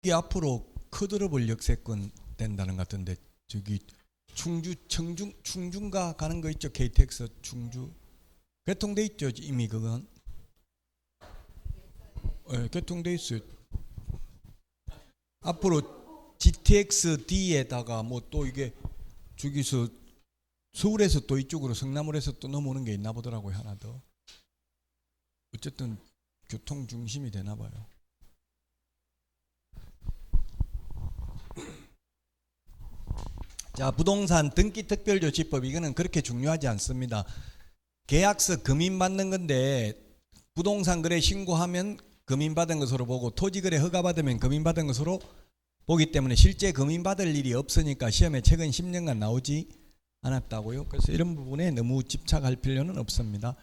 이게 앞으로 커드러블 역세권 된다는 것 같은데, 저기 충주 충중가 가는 거 있죠? KTX 충주 개통돼 있죠? 이미 그건 개통돼 있어요. 앞으로 GTX D에다가 뭐 또 이게 저기서 서울에서 또 이쪽으로 성남을해서 또 넘어오는 게 있나 보더라고요. 하나 더. 어쨌든 교통 중심이 되나 봐요. 자, 부동산 등기 특별조치법, 이거는 그렇게 중요하지 않습니다. 계약서 금인 받는 건데, 부동산 거래 신고하면 금인 받은 것으로 보고, 토지 거래 허가 받으면 금인 받은 것으로 보기 때문에 실제 금인 받을 일이 없으니까 시험에 최근 10년간 나오지 않았다고요. 그래서 이런 부분에 너무 집착할 필요는 없습니다.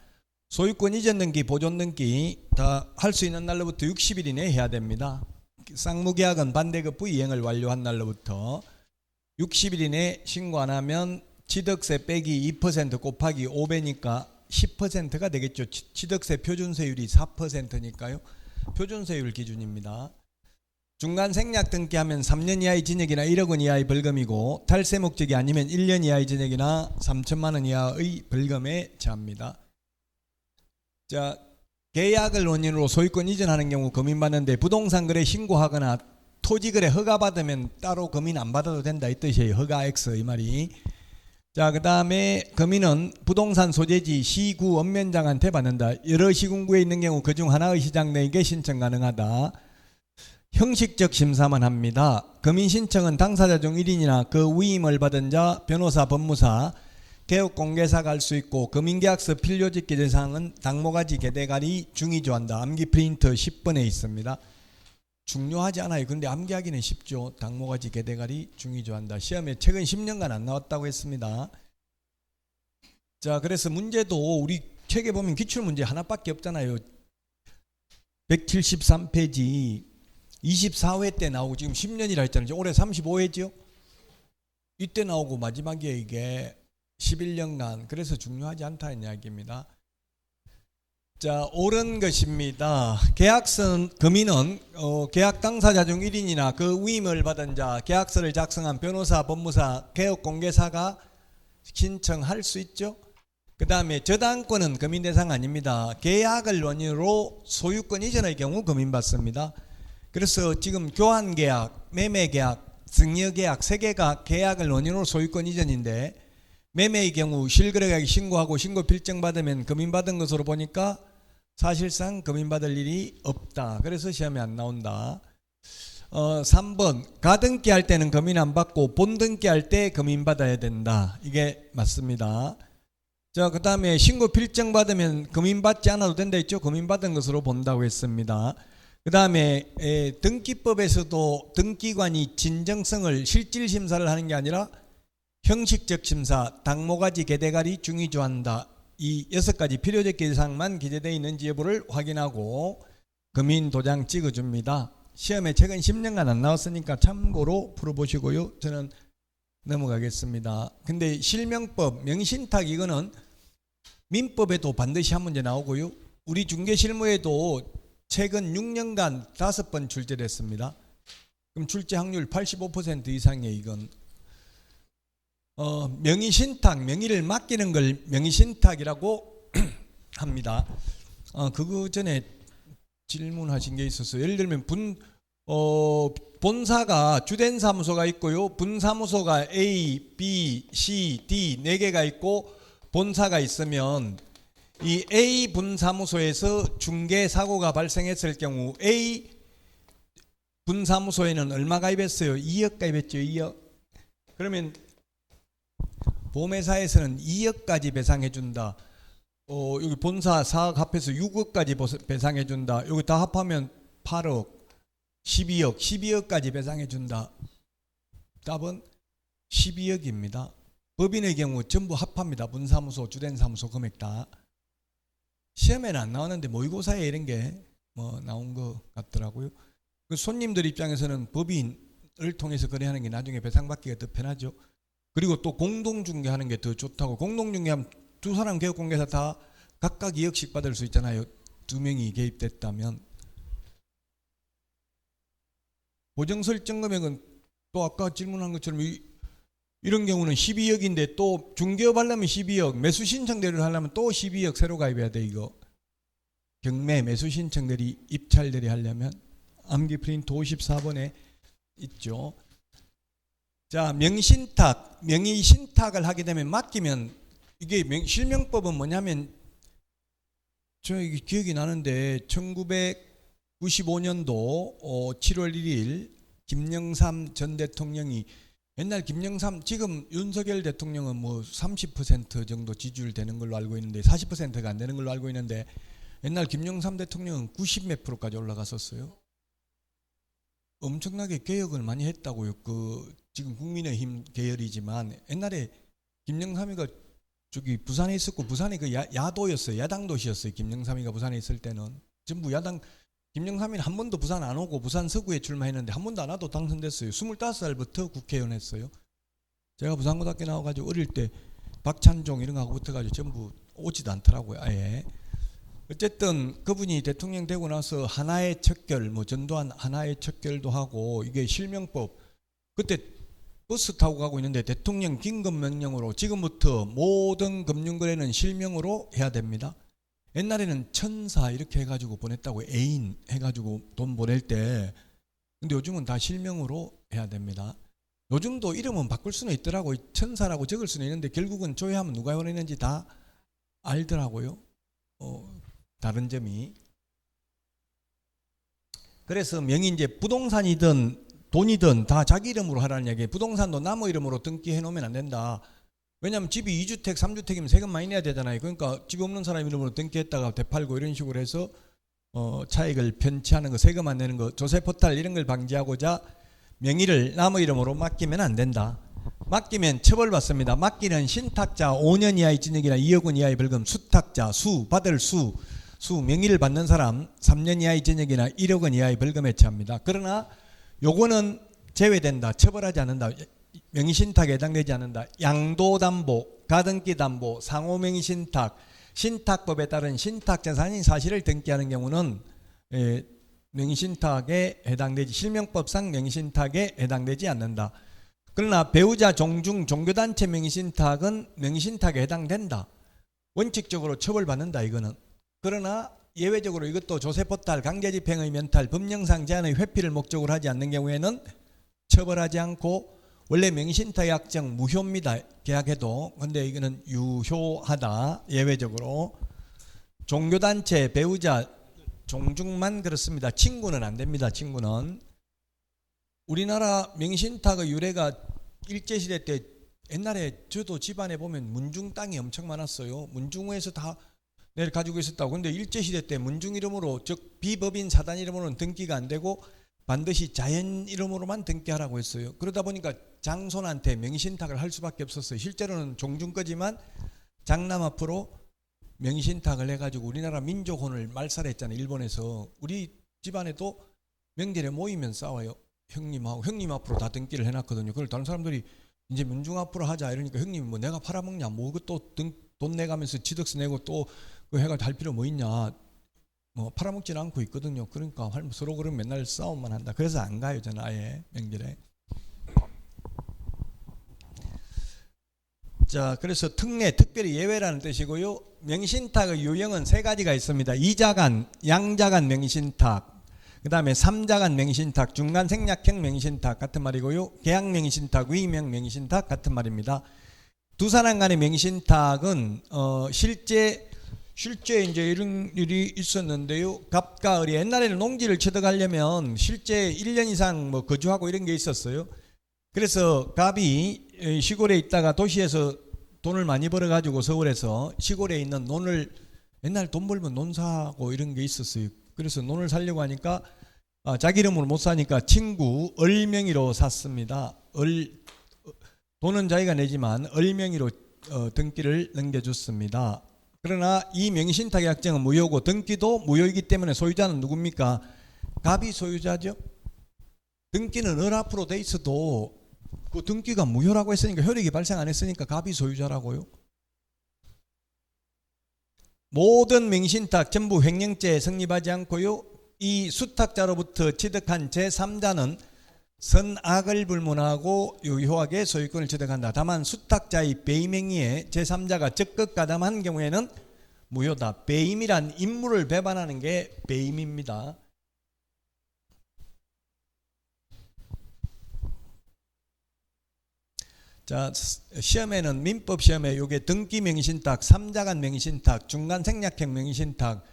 소유권 이전 등기, 보존 등기 다 할 수 있는 날로부터 60일 이내에 해야 됩니다. 쌍무계약은 반대급부 이행을 완료한 날로부터 60일 이내에 신고 안 하면 취득세 빼기 2% 곱하기 5배니까 10%가 되겠죠. 취득세 표준세율이 4%니까요. 표준세율 기준입니다. 중간 생략 등기하면 3년 이하의 징역이나 1억 원 이하의 벌금이고, 탈세 목적이 아니면 1년 이하의 징역이나 3천만 원 이하의 벌금에 처합니다. 자, 계약을 원인으로 소유권 이전하는 경우 금인받는데, 부동산 거래 신고하거나 토지 거래 허가 받으면 따로 금인 안 받아도 된다 이 뜻이에요. 허가 X 이 말이. 자, 그 다음에 금인은 부동산 소재지 시구 원면장한테 받는다. 여러 시군구에 있는 경우 그중 하나의 시장내에게 신청 가능하다. 형식적 심사만 합니다. 금인 신청은 당사자 중 1인이나 그 위임을 받은 자, 변호사, 법무사, 개업공개사가 할 수 있고, 금인계약서 필요직기 대상은 당모가지 개대가리 중위조한다. 암기 프린트 10번에 있습니다. 중요하지 않아요. 근데 암기하기는 쉽죠. 당모가지 개대가리 중위조한다. 시험에 최근 10년간 안 나왔다고 했습니다. 자, 그래서 문제도 우리 책에 보면 기출문제 하나밖에 없잖아요. 173페이지 24회 때 나오고, 지금 10년이라 했잖아요. 올해 35회죠. 이때 나오고 마지막에 이게 11년간. 그래서 중요하지 않다는 이야기입니다. 자, 옳은 것입니다. 계약서 금인은 계약 당사자 중 1인이나 그 위임을 받은 자, 계약서를 작성한 변호사, 법무사, 개업공개사가 신청할 수 있죠. 그 다음에 저당권은 금인 대상 아닙니다. 계약을 원인으로 소유권 이전의 경우 금인받습니다. 그래서 지금 교환계약, 매매계약, 증여계약 3개가 계약을 원인으로 소유권 이전인데, 매매의 경우 실거래가액 신고하고 신고 필증 받으면 금인받은 것으로 보니까 사실상 금인받을 일이 없다. 그래서 시험에 안 나온다. 3번 가등기 할 때는 금인 안 받고 본등기 할 때 금인 받아야 된다. 이게 맞습니다. 자, 그 다음에 신고 필증 받으면 금인 받지 않아도 된다 했죠. 금인 받은 것으로 본다고 했습니다. 그 다음에 등기법에서도 등기관이 진정성을 실질 심사를 하는 게 아니라 형식적 심사, 당모가지 개대가리 중위조한다. 이 6가지 필요적 사항만 기재되어 있는지 여부를 확인하고 금인 도장 찍어줍니다. 시험에 최근 10년간 안 나왔으니까 참고로 풀어보시고요. 저는 넘어가겠습니다. 근데 실명법, 명신탁 이거는 민법에도 반드시 한 문제 나오고요. 우리 중개실무에도 최근 6년간 5번 출제됐습니다. 그럼 출제 확률 85% 이상이에요. 이건 명의신탁, 명의를 맡기는 걸 명의신탁이라고 합니다. 그거 전에 질문하신 게 있었어요. 예를 들면 본사가 주된 사무소가 있고요. 분사무소가 A, B, C, D 4개가 있고 본사가 있으면 이 A 분사무소에서 중개 사고가 발생했을 경우 A 분사무소에는 얼마 가입했어요? 2억 가입했죠. 2억. 그러면 보험회사에서는 2억까지 배상해준다. 여기 본사 4억 합해서 6억까지 배상해준다. 여기 다 합하면 8억, 12억까지 배상해준다. 답은 12억입니다. 법인의 경우 전부 합합니다. 분사무소, 주된 사무소 금액 다. 시험에는 안 나오는데 모의고사에 이런 게 뭐 나온 것 같더라고요. 그 손님들 입장에서는 법인을 통해서 거래하는 게 나중에 배상받기가 더 편하죠. 그리고 또 공동중개하는 게 더 좋다고. 공동중개하면 두 사람 개업공개사 다 각각 2억씩 받을 수 있잖아요. 2명이 개입됐다면. 보정 설정 금액은 또 아까 질문한 것처럼 이런 경우는 12억인데 또 중개업 하려면 12억, 매수 신청 대리를 하려면 또 12억 새로 가입해야 돼. 이거 경매 매수 신청 대리 입찰 대리 하려면 암기 프린트 54번에 있죠. 자, 명신탁, 명의 신탁을 하게 되면 맡기면 이게 실명법은 뭐냐면 저 기억이 나는데 1995년도 7월 1일 김영삼 전 대통령이 옛날 김영삼 지금 윤석열 대통령은 뭐 30% 정도 지지율 되는 걸로 알고 있는데 40%가 안 되는 걸로 알고 있는데 옛날 김영삼 대통령은 90몇 프로까지 올라갔었어요. 엄청나게 개혁을 많이 했다고요. 그 지금 국민의힘 계열이지만 옛날에 김영삼이가 저기 부산에 있었고 부산이 그 야도였어요. 야당 도시였어요. 김영삼이가 부산에 있을 때는 전부 야당. 김영삼이는 한 번도 부산 안 오고 부산 서구에 출마했는데 한 번도 안 와도 당선됐어요. 25살부터 국회의원 했어요. 제가 부산고등학교 나와가지고 어릴 때 박찬종 이런 거하고 붙어가지고 전부 오지도 않더라고요. 아예. 어쨌든 그분이 대통령 되고 나서 하나의 척결, 뭐 전두환 하나의 척결도 하고 이게 실명법. 그때 버스 타고 가고 있는데 대통령 긴급명령으로 지금부터 모든 금융거래는 실명으로 해야 됩니다. 옛날에는 천사 이렇게 해가지고 보냈다고 애인 해가지고 돈 보낼 때 근데 요즘은 다 실명으로 해야 됩니다. 요즘도 이름은 바꿀 수는 있더라고요. 천사라고 적을 수는 있는데 결국은 조회하면 누가 보냈는지 다 알더라고요. 다른 점이. 그래서 명의 이제 부동산이든 돈이든 다 자기 이름으로 하라는 얘기예요. 부동산도 남의 이름으로 등기해 놓으면 안 된다. 왜냐하면 집이 2주택, 3주택이면 세금 많이 내야 되잖아요. 그러니까 집 없는 사람 이름으로 등기했다가 되팔고 이런 식으로 해서 차익을 편취하는 거, 세금 안 내는 거, 조세포탈 이런 걸 방지하고자 명의를 남의 이름으로 맡기면 안 된다. 맡기면 처벌받습니다. 맡기는 신탁자 5년 이하의 징역이나 2억 원 이하의 벌금, 수탁자 받을 수 명의를 받는 사람 3년 이하의 징역이나 1억 원 이하의 벌금에 처합니다. 그러나 요거는 제외된다. 처벌하지 않는다. 명의신탁에 해당되지 않는다. 양도담보, 가등기담보, 상호명의신탁, 신탁법에 따른 신탁재산인 사실을 등기하는 경우는 명의신탁에 해당되지, 실명법상 명의신탁에 해당되지 않는다. 그러나 배우자, 종중, 종교단체 명의신탁은 명의신탁에 해당된다. 원칙적으로 처벌받는다 이거는. 그러나 예외적으로 이것도 조세포탈, 강제집행의 면탈, 법령상 제한의 회피를 목적으로 하지 않는 경우에는 처벌하지 않고 원래 명의신탁 약정 무효입니다. 계약해도. 근데 이거는 유효하다. 예외적으로. 종교단체, 배우자, 종중만 그렇습니다. 친구는 안 됩니다. 친구는. 우리나라 명의신탁의 유래가 일제시대 때 옛날에 저도 집안에 보면 문중 땅이 엄청 많았어요. 문중에서 다 내를 가지고 있었다고. 근데 일제시대 때 문중 이름으로, 즉 비법인 사단 이름으로는 등기가 안 되고 반드시 자연 이름으로만 등기하라고 했어요. 그러다 보니까 장손한테 명의신탁을 할 수밖에 없었어요. 실제로는 종중 거지만 장남 앞으로 명의신탁을 해가지고 우리나라 민족혼을 말살했잖아요. 일본에서. 우리 집안에도 명절에 모이면 싸워요. 형님하고. 형님 앞으로 다 등기를 해놨거든요. 그걸 다른 사람들이 이제 민중 앞으로 하자 이러니까 형님이 뭐 내가 팔아먹냐, 뭐 그것도 돈 내가면서 지덕세 내고 또 그 해가 할 필요 뭐 있냐. 뭐 팔아먹지는 않고 있거든요. 그러니까 서로 그러면 맨날 싸움만 한다. 그래서 안 가요 저는 아예 명절에. 자, 그래서 특례, 특별히 예외라는 뜻이고요. 명의신탁의 유형은 세 가지가 있습니다. 이자간, 양자간 명의신탁, 그 다음에 삼자간 명의신탁, 중간 생략형 명의신탁 같은 말이고요. 계약 명의신탁, 위명 명의신탁 같은 말입니다. 두 사람 간의 명의신탁은 실제 이제 이런 일이 있었는데요. 갑과 을이 옛날에는 농지를 취득하려면 실제 1년 이상 뭐 거주하고 이런 게 있었어요. 그래서 갑이 시골에 있다가 도시에서 돈을 많이 벌어가지고 서울에서 시골에 있는 논을, 옛날 돈 벌면 논 사고 이런 게 있었어요. 그래서 논을 사려고 하니까 자기 이름으로 못 사니까 친구 을 명의로 샀습니다. 돈은 자기가 내지만 을 명의로 등기를 넘겨줬습니다. 그러나 이 명의신탁 약정은 무효고 등기도 무효이기 때문에 소유자는 누굽니까? 갑이 소유자죠. 등기는 을 앞으로 돼 있어도 그 등기가 무효라고 했으니까, 효력이 발생 안 했으니까 갑이 소유자라고요. 모든 명의신탁 전부 횡령죄에 성립하지 않고요. 이 수탁자로부터 취득한 제3자는 선악을 불문하고 유효하게 소유권을 취득한다. 다만 수탁자의 배임행위에 제3자가 적극 가담한 경우에는 무효다. 배임이란 임무를 배반하는 게 배임입니다. 자, 시험에는 민법 시험에 요게 등기 명의신탁, 3자간 명의신탁, 중간 생략형 명의신탁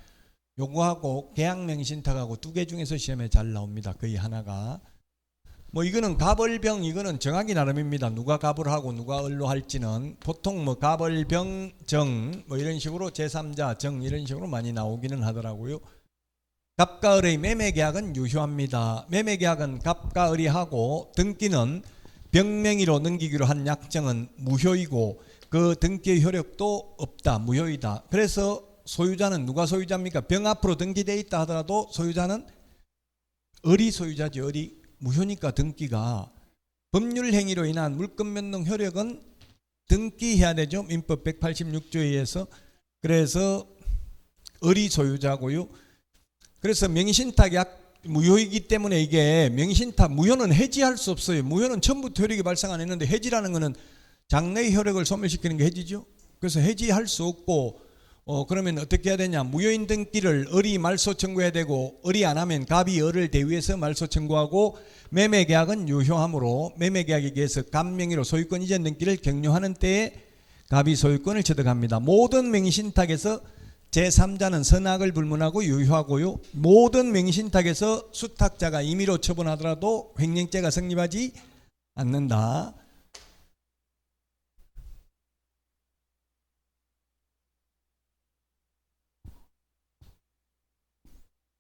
요거하고 계약 명의신탁하고 두 개 중에서 시험에 잘 나옵니다. 거의 하나가. 뭐 이거는 가벌병 이거는 정하기 나름입니다. 누가 갑을 하고 누가 을로 할지는 보통 뭐 가벌병 정 뭐 이런 식으로 제3자 정 이런 식으로 많이 나오기는 하더라고요. 갑과 을의 매매계약은 유효합니다. 매매계약은 갑과 을이 하고 등기는 병명의로 넘기기로 한 약정은 무효이고 그 등기의 효력도 없다. 무효이다. 그래서 소유자는 누가 소유자입니까? 병 앞으로 등기되어 있다 하더라도 소유자는 을이 소유자죠. 을이. 무효니까 등기가. 법률 행위로 인한 물권 변동 효력은 등기해야 되죠. 민법 186조에 의해서. 그래서 을이 소유자고요. 그래서 명의신탁약 무효이기 때문에 이게 명의신탁 무효는 해지할 수 없어요. 무효는 처음부터 효력이 발생 안 했는데 해지라는 거는 장래의 효력을 소멸시키는 게 해지죠. 그래서 해지할 수 없고 그러면 어떻게 해야 되냐? 무효인 등기를 을이 말소 청구해야 되고 을이 안 하면 갑이 을을 대위해서 말소 청구하고 매매계약은 유효하므로 매매계약에 의해서 갑명의로 소유권 이전 등기를 격려하는 때에 갑이 소유권을 취득합니다. 모든 명의신탁에서 제3자는 선악을 불문하고 유효하고요. 모든 명의신탁에서 수탁자가 임의로 처분하더라도 횡령죄가 성립하지 않는다.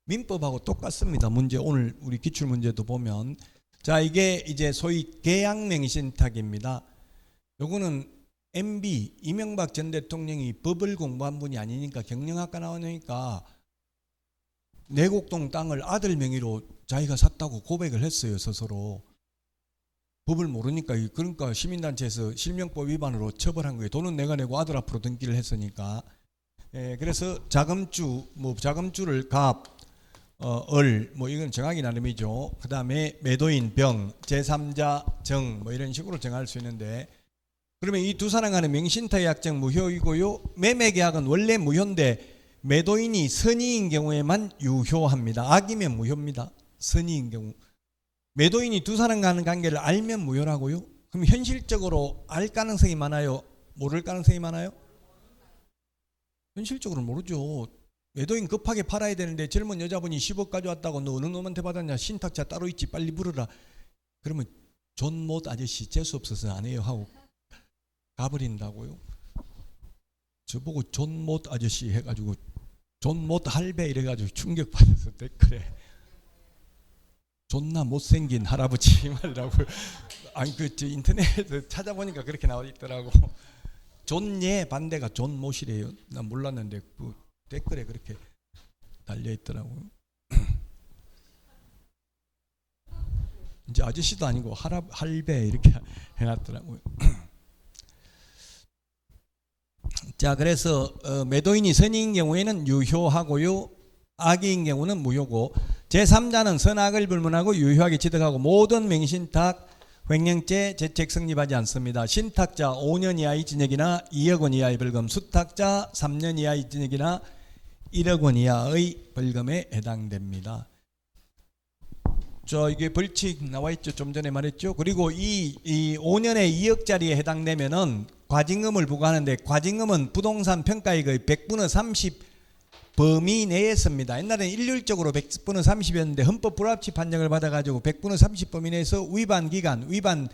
민법하고 똑같습니다. 문제 오늘 우리 기출문제도 보면 자 이게 이제 소위 계약명의신탁입니다. 요거는 MB 이명박 전 대통령이 법을 공부한 분이 아니니까 경영학과 나오니까 내곡동 땅을 아들 명의로 자기가 샀다고 고백을 했어요. 스스로. 법을 모르니까 그러니까 시민단체에서 실명법 위반으로 처벌한 거예요. 돈은 내가 내고 아들 앞으로 등기를 했으니까. 그래서 자금주 뭐 자금주를 갑 을 뭐 이건 정하기 나름이죠. 그 다음에 매도인 병 제3자 정 뭐 이런 식으로 정할 수 있는데 그러면 이 두 사람 간의 명의신탁 약정 무효이고요. 매매계약은 원래 무효인데 매도인이 선의인 경우에만 유효합니다. 악이면 무효입니다. 선의인 경우. 매도인이 두 사람 간의 관계를 알면 무효라고요? 그럼 현실적으로 알 가능성이 많아요? 모를 가능성이 많아요? 현실적으로 모르죠. 매도인 급하게 팔아야 되는데 젊은 여자분이 10억 가져왔다고 너 어느 놈한테 받았냐? 신탁자 따로 있지 빨리 물어라. 그러면 존못 아저씨 재수 없어서 안 해요 하고 가버린다고요. 저보고 존못 아저씨 해가지고 존못 할배 이래가지고 충격받아서 댓글에 존나 못생긴 할아버지 말이라고. 아니 그 인터넷에서 찾아보니까 그렇게 나와 있더라고. 존예 반대가 존못이래요. 난 몰랐는데 그 댓글에 그렇게 달려 있더라고요. 이제 아저씨도 아니고 할배 이렇게 해놨더라고요. 자 그래서 매도인이 선의인 경우에는 유효하고요. 악의인 경우는 무효고 제3자는 선악을 불문하고 유효하게 취득하고 모든 명의신탁 횡령죄 죄책 성립하지 않습니다. 신탁자 5년 이하의 징역이나 2억 원 이하의 벌금, 수탁자 3년 이하의 징역이나 1억 원 이하의 벌금에 해당됩니다. 이게 벌칙 나와 있죠. 좀 전에 말했죠. 그리고 이 5년에 2억짜리에 해당되면은 과징금을 부과하는데 과징금은 부동산 평가액의 100분의 30 범위 내에 씁니다. 옛날에는 일률적으로 100분의 30이었는데 헌법 불합치 판정을 받아가지고 100분의 30 범위 내에서 위반 기간, 위반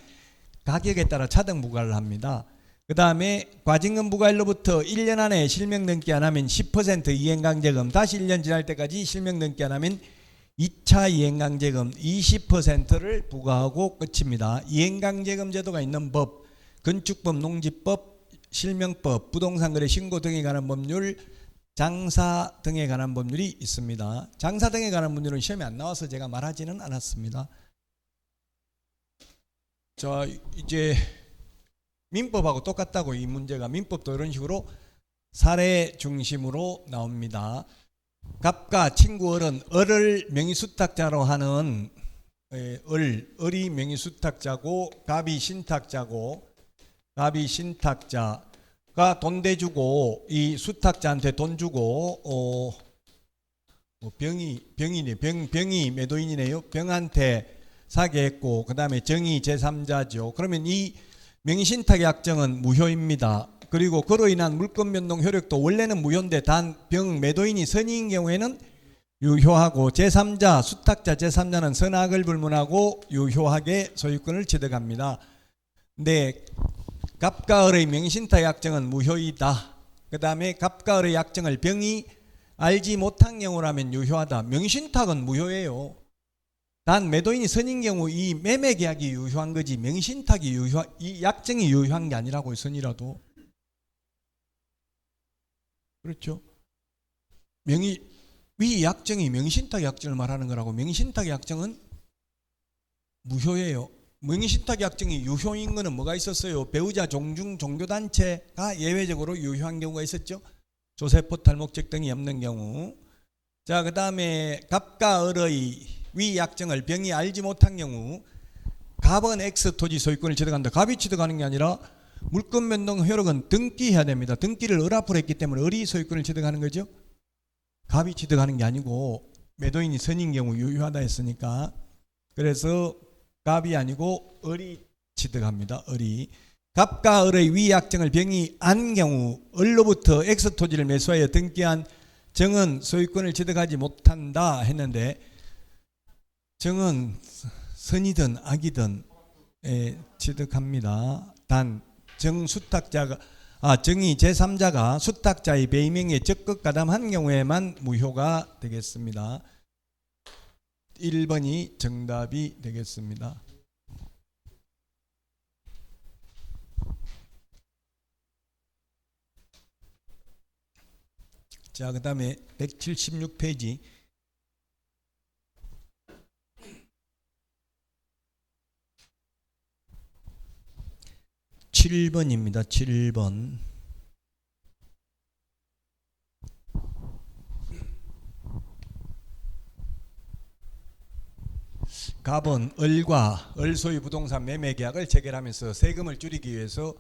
가격에 따라 차등 부과를 합니다. 그 다음에 과징금 부과일로부터 1년 안에 실명 등기 안 하면 10% 이행강제금, 다시 1년 지날 때까지 실명 등기 안 하면 2차 이행강제금 20%를 부과하고 끝입니다. 이행강제금 제도가 있는 법, 건축법, 농지법, 실명법, 부동산거래 신고 등에 관한 법률, 장사 등에 관한 법률이 있습니다. 장사 등에 관한 법률은 시험에 안 나와서 제가 말하지는 않았습니다. 자 이제 민법하고 똑같다고 이 문제가 민법도 이런 식으로 사례 중심으로 나옵니다. 갑과 친구 을은 을을 명의수탁자로 하는 을이 명의수탁자고 갑이 신탁자고, 갑이 신탁자가 돈 대주고 이 수탁자한테 돈 주고 병이 매도인이네요. 병한테 사게 했고, 그 다음에 정이 제3자죠. 그러면 이 명의신탁의 약정은 무효입니다. 그리고 그로 인한 물권 변동 효력도 원래는 무효인데 단 병 매도인이 선의인 경우에는 유효하고, 제3자 수탁자 제3자는 선악을 불문하고 유효하게 소유권을 취득합니다. 근데 갑과 을의 명의신탁 약정은 무효이다. 그 다음에 갑과 을의 약정을 병이 알지 못한 경우라면 유효하다. 명의신탁은 무효예요. 단 매도인이 선인 경우 이 매매 계약이 유효한 거지 명의신탁이 이 약정이 유효한 게 아니라고요. 선이라도. 그렇죠. 이 약정이 명의신탁 약정을 말하는 거라고. 명의신탁 약정은 무효예요. 명의신탁 약정이 유효인 거는 뭐가 있었어요? 배우자 종중 종교단체가 예외적으로 유효한 경우가 있었죠. 조세포 탈목적 등이 없는 경우. 자, 그 다음에 갑과 을의 위 약정을 병이 알지 못한 경우, 갑은 X 토지 소유권을 취득한다. 갑이 취득하는 게 아니라 물권 변동 효력은 등기해야 됩니다. 등기를 을 앞으로 했기 때문에 을이 소유권을 취득하는 거죠. 갑이 취득하는 게 아니고 매도인이 선인 경우 유효하다 했으니까. 그래서 갑이 아니고 을이 취득합니다. 을이. 갑과 을의 위 약정을 병이 안 경우 을로부터 X 토지를 매수하여 등기한 정은 소유권을 취득하지 못한다 했는데, 정은 선이든 악이든 취득합니다. 단 정수탁자가 정이 제3자가 수탁자의 배임행위에 적극 가담한 경우에만 무효가 되겠습니다. 1번이 정답이 되겠습니다. 자, 그 다음에 176페이지. (7번입니다) 7번. 갑은 을과 을 소유 부동산 매매 계약을 체결하면서 세금을 줄이기 위해서,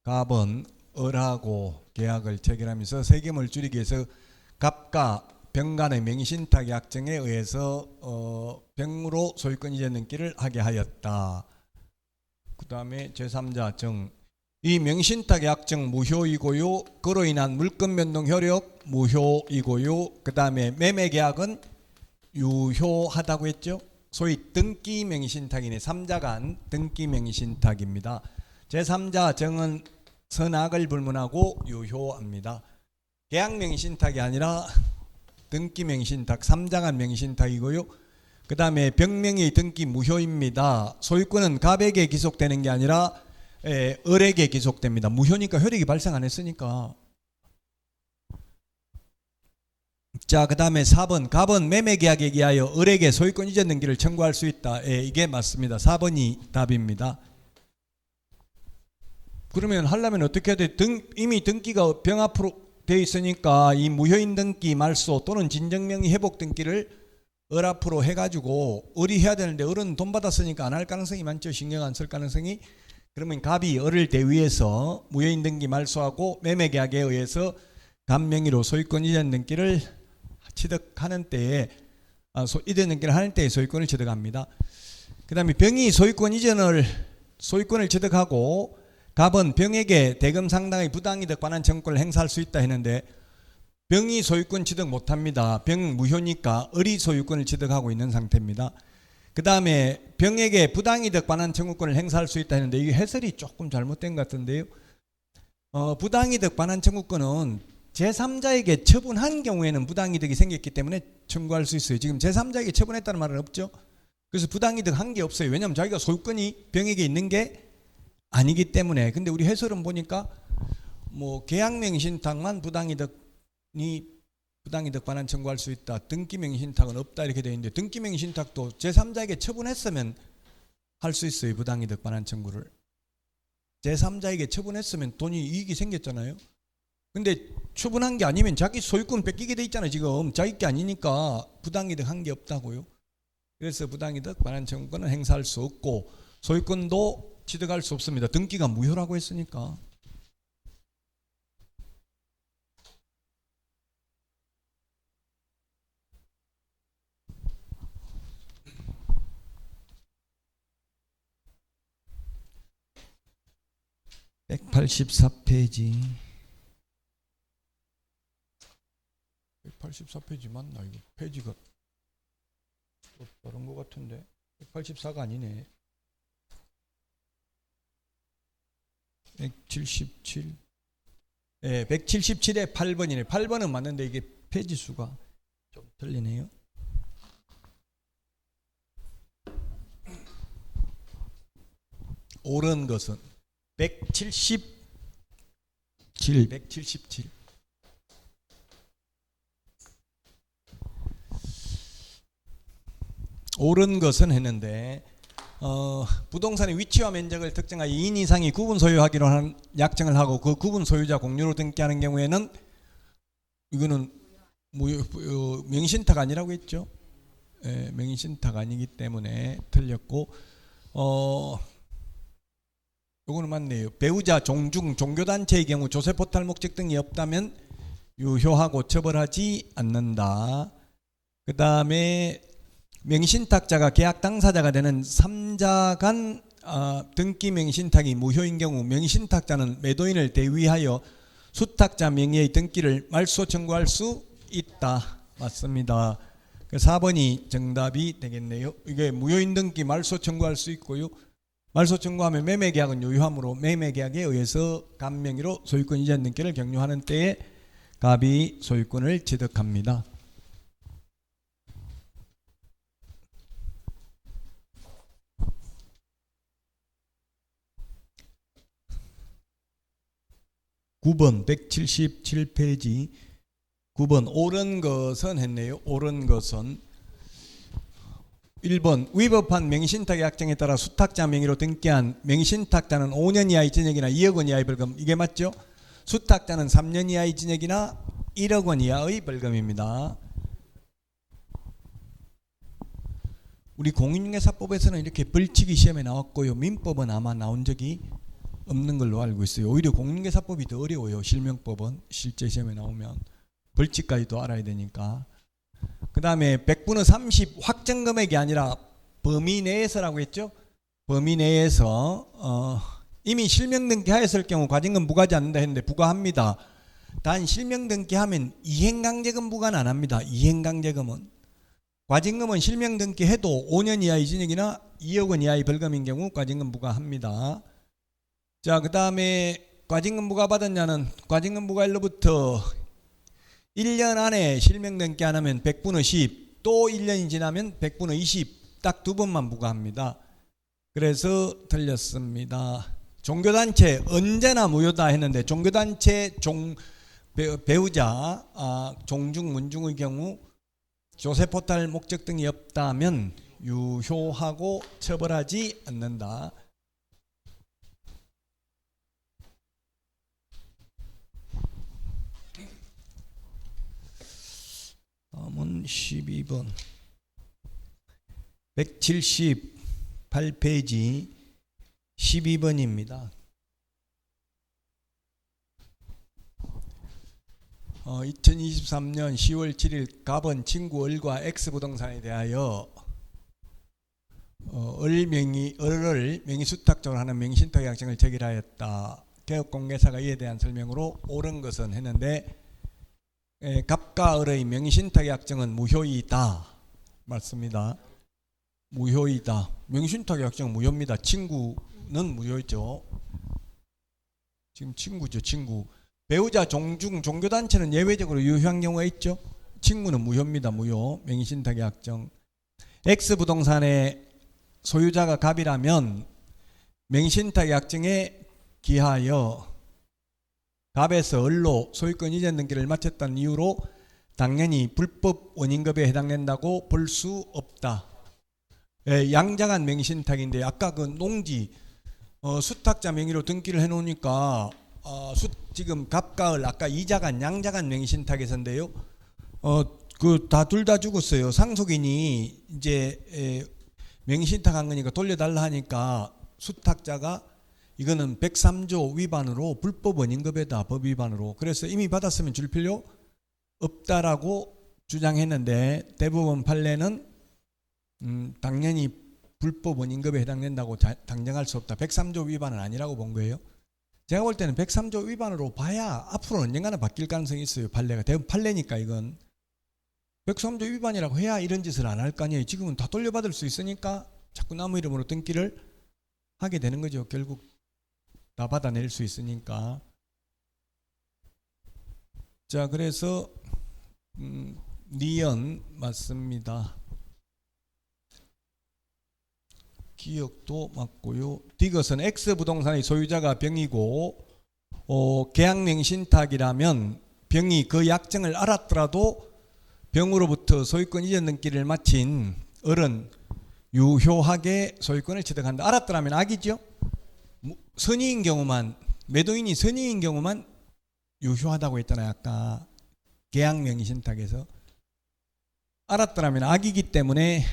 갑은 을하고 계약을 체결하면서 세금을 줄이기 위해서 갑과 병 간의 명의신탁 약정에 의해서 병으로 소유권 이전 등기를 하게 하였다. 그 다음에 제3자 정. 이 명의신탁 약정 무효이고요. 그로 인한 물권 변동 효력 무효이고요. 그 다음에 매매 계약은 유효하다고 했죠. 소위 등기 명의신탁이네. 3자 간 등기 명의신탁입니다. 제3자 정은 선악을 불문하고 유효합니다. 계약 명의신탁이 아니라 등기 명의신탁, 3자 간 명의신탁이고요. 그 다음에 병명의 등기 무효입니다. 소유권은 갑에게 기속되는 게 아니라 을에게 기속됩니다. 무효니까 효력이 발생 안 했으니까. 자, 그 다음에 4번. 갑은 매매계약에 의하여 을에게 소유권 이전 등기를 청구할 수 있다. 이게 맞습니다. 4번이 답입니다. 그러면 하려면 어떻게 해야 돼? 이미 등기가 병 앞으로 되어 있으니까 이 무효인 등기 말소 또는 진정명의 회복 등기를 을 앞으로 해가지고, 을이 해야 되는데 을은 돈 받았으니까 안 할 가능성이 많죠. 신경 안 쓸 가능성이. 그러면 갑이 을을 대위해서 무효인 등기 말소하고 매매계약에 의해서 갑 명의로 소유권 이전 등기를 취득하는 때에 이전 등기를 하는 때에 소유권을 취득합니다. 그 다음에 병이 소유권을 취득하고 갑은 병에게 대금 상당의 부당이득 관한 청구권을 행사할 수 있다 했는데, 병이 소유권 취득 못합니다. 병 무효니까 을이 소유권을 취득하고 있는 상태입니다. 그 다음에 병에게 부당이득 관한 청구권을 행사할 수 있다 했는데, 이게 해설이 조금 잘못된 것 같은데요. 부당이득 관한 청구권은 제3자에게 처분한 경우에는 부당이득이 생겼기 때문에 청구할 수 있어요. 지금 제3자에게 처분했다는 말은 없죠. 그래서 부당이득 한 게 없어요. 왜냐하면 자기가 소유권이 병에게 있는 게 아니기 때문에. 근데 우리 해설은 보니까 계약명의신탁만 부당이득 관한 청구할 수 있다. 등기명의신탁은 없다 이렇게 되어 있는데, 등기명의신탁도 제3자에게 처분했으면 할 수 있어요. 부당이득 관한 청구를. 제3자에게 처분했으면 돈이 이익이 생겼잖아요. 근데 처분한 게 아니면 자기 소유권 뺏기게 돼 있잖아요. 지금 자기 게 아니니까 부당이득 한 게 없다고요. 그래서 부당이득 반환 청구권은 행사할 수 없고 소유권도 취득할 수 없습니다. 등기가 무효라고 했으니까. (184페이지) 184페이지 맞나? 이거 페이지가 다른 것 같은데 184가 아니네. 177. 네, 177에 8번이네. 8번은 맞는데 이게 페이지 수가 좀 틀리네요. 옳은 것은 177. 옳은 것은 했는데 부동산의 위치와 면적을 특정하여 2인 이상이 구분 소유하기로 하는 약정을 하고 그 구분 소유자 공유로 등기하는 경우에는 이거는 명의신탁 아니라고 했죠. 예, 명의신탁 아니기 때문에 틀렸고 이거는 맞네요. 배우자, 종중, 종교단체의 경우 조세포탈 목적 등이 없다면 유효하고 처벌하지 않는다. 그 다음에 명의신탁자가 계약 당사자가 되는 3자 간 등기 명의신탁이 무효인 경우 명의신탁자는 매도인을 대위하여 수탁자 명의의 등기를 말소 청구할 수 있다. 맞습니다. 4번이 정답이 되겠네요. 이게 무효인 등기 말소 청구할 수 있고요. 말소 청구하면 매매계약은 유효하므로 매매계약에 의해서 갑명의로 소유권 이전 등기를 격려하는 때에 갑이 소유권을 취득합니다. (9번) 177페이지 9번 옳은 것은 했네요. 옳은 것은 1번 위법한 명의신탁 약정에 따라 수탁자 명의로 등기한 명의신탁자는 5년 이하의 징역이나 2억 원 이하의 벌금. 이게 맞죠? 수탁자는 3년 이하의 징역이나 1억 원 이하의 벌금입니다. 우리 공인중개사법에서는 이렇게 벌칙이 시험에 나왔고요. 민법은 아마 나온 적이 없는 걸로 알고 있어요. 오히려 공인중개사법이 더 어려워요. 실명법은 실제 시험에 나오면 벌칙까지도 알아야 되니까. 그 다음에 100분의 30 확정 금액이 아니라 범위 내에서라고 했죠. 범위 내에서 이미 실명 등기하였을 경우 과징금 부과하지 않는다 했는데 부과합니다. 단 실명 등기하면 이행강제금 부과는 안 합니다. 이행강제금은 과징금은 실명 등기해도 5년 이하의 징역이나 2억 원 이하의 벌금인 경우 과징금 부과합니다. 자, 그 다음에 과징금 부과받았냐는 과징금 부과일로부터 1년 안에 실명 등기 안 하면 100분의 10, 또 1년이 지나면 100분의 20, 딱 두 번만 부과합니다. 그래서 틀렸습니다. 종교단체 언제나 무효다 했는데 종교단체 배우자 종중, 문중의 경우 조세포탈 목적 등이 없다면 유효하고 처벌하지 않는다. 다음은 12번 178페이지 12번입니다. 2023년 10월 7일 갑은 친구 을과 X부동산에 대하여 을을 명의수탁적으로 하는 명의신탁 약정을 체결하였다. 개업공개사가 이에 대한 설명으로 옳은 것은 했는데 갑과 을의 명의신탁 약정은 무효이다. 맞습니다. 무효이다. 명의신탁 약정은 무효입니다. 친구는 무효죠. 지금 친구죠. 친구. 배우자, 종중, 종교단체는 예외적으로 유효한 경우가 있죠. 친구는 무효입니다. 무효. 명의신탁 약정. X부동산의 소유자가 갑이라면 명의신탁 약정에 기하여 갑에서 을로 소유권 이전 등기를 마쳤다는 이유로 당연히 불법 원인급여에 해당된다고 볼 수 없다. 양장한 명의신탁인데 아까 그 농지 수탁자 명의로 등기를 해놓으니까 지금 갑과 을 아까 이자간 양자간 명의신탁에서인데요. 그 다 둘 다 죽었어요. 상속인이 이제 명의신탁 한 거니까 돌려달라 하니까 수탁자가 이거는 103조 위반으로 불법 원인급여다, 법 위반으로. 그래서 이미 받았으면 줄 필요 없다라고 주장했는데 대법원 판례는 당연히 불법 원인급여에 해당된다고 당정할 수 없다. 103조 위반은 아니라고 본 거예요. 제가 볼 때는 103조 위반으로 봐야 앞으로 언젠가는 바뀔 가능성이 있어요. 판례가. 대부분 판례니까 이건. 103조 위반이라고 해야 이런 짓을 안 할 거 아니에요. 지금은 다 돌려받을 수 있으니까 자꾸 남의 이름으로 등기를 하게 되는 거죠. 결국 다 받아낼 수 있으니까. 자, 그래서 니은 맞습니다. 기억도 맞고요. 디귿은 X부동산의 소유자가 병이고 계약명신탁이라면 병이 그 약정을 알았더라도 병으로부터 소유권 이전 등기를 마친 어른 유효하게 소유권을 취득한다. 알았더라면 악이죠. 선의인 경우만, 매도인이 선의인 경우만 유효하다고 했잖아요. 아까 계약명의신탁에서. 알았더라면 악이기 때문에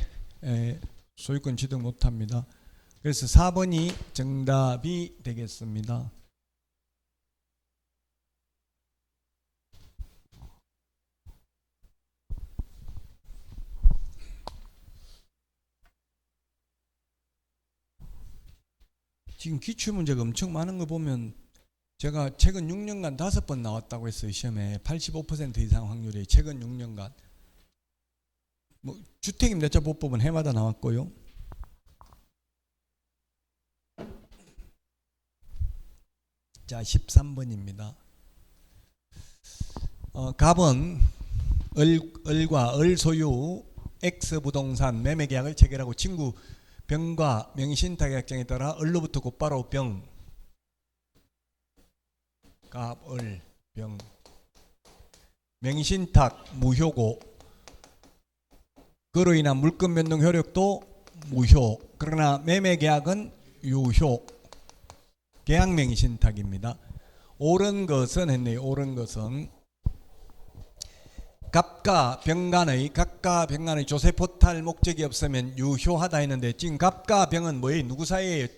소유권 취득 못합니다. 그래서 4번이 정답이 되겠습니다. 지금 기출문제가 엄청 많은 거 보면 제가 최근 6년간 5번 나왔다고 했어요. 시험에 85% 이상 확률이 최근 6년간. 뭐 주택임대차 보호법은 해마다 나왔고요. 자, 13번입니다. 갑은 을과 을 소유 X부동산 매매계약을 체결하고 친구 병과 명의신탁약정에 따라 을로부터 곧바로 병, 갑, 을, 병, 명의신탁 무효고 그로 인한 물권 변동 효력도 무효. 그러나 매매계약은 유효. 계약명의신탁입니다. 옳은 것은 했네요. 옳은 것은 갑과 병간의 조세포탈 목적이 없으면 유효하다 했는데 지금 갑과 병은 뭐예요? 누구 사이에?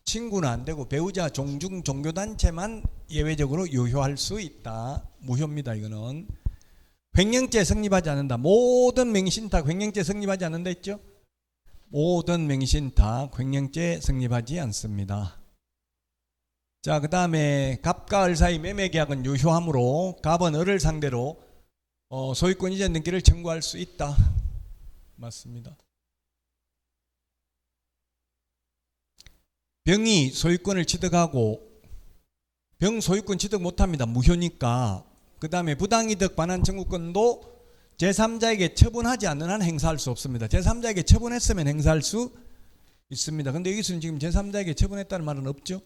친구는 안 되고 배우자, 종중, 종교단체만 예외적으로 유효할 수 있다. 무효입니다. 이거는. 횡령죄 성립하지 않는다. 모든 명의신탁 횡령죄 성립하지 않는다 했죠? 모든 명의신탁 횡령죄 성립하지 않습니다. 자, 그 다음에 갑과 을 사이 매매계약은 유효하므로 갑은 을을 상대로 소유권 이전 등기를 청구할 수 있다. 맞습니다. 병이 소유권을 취득하고 병 소유권 취득 못합니다. 무효니까. 그 다음에 부당이득 반환 청구권도 제3자에게 처분하지 않는 한 행사할 수 없습니다. 제3자에게 처분했으면 행사할 수 있습니다. 근데 여기서는 지금 제3자에게 처분했다는 말은 없죠.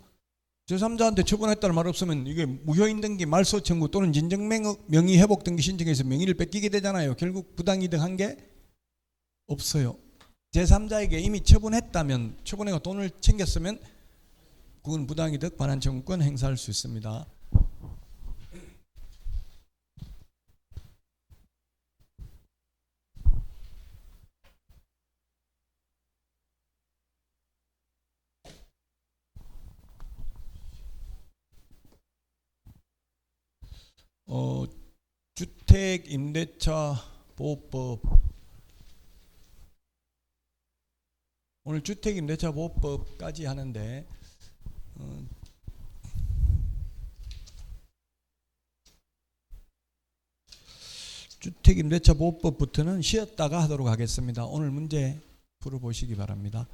제3자한테 처분했다는 말 없으면 이게 무효인 등기, 말소 청구 또는 진정명의 회복 등기 신청해서 명의를 뺏기게 되잖아요. 결국 부당이득 한 게 없어요. 제3자에게 이미 처분했다면, 처분해가 돈을 챙겼으면 그건 부당이득 반환 청구권 행사할 수 있습니다. 주택임대차 보호법. 오늘 주택임대차 보호법까지 하는데 주택임대차 보호법부터는 쉬었다가 하도록 하겠습니다. 오늘 문제 풀어보시기 바랍니다.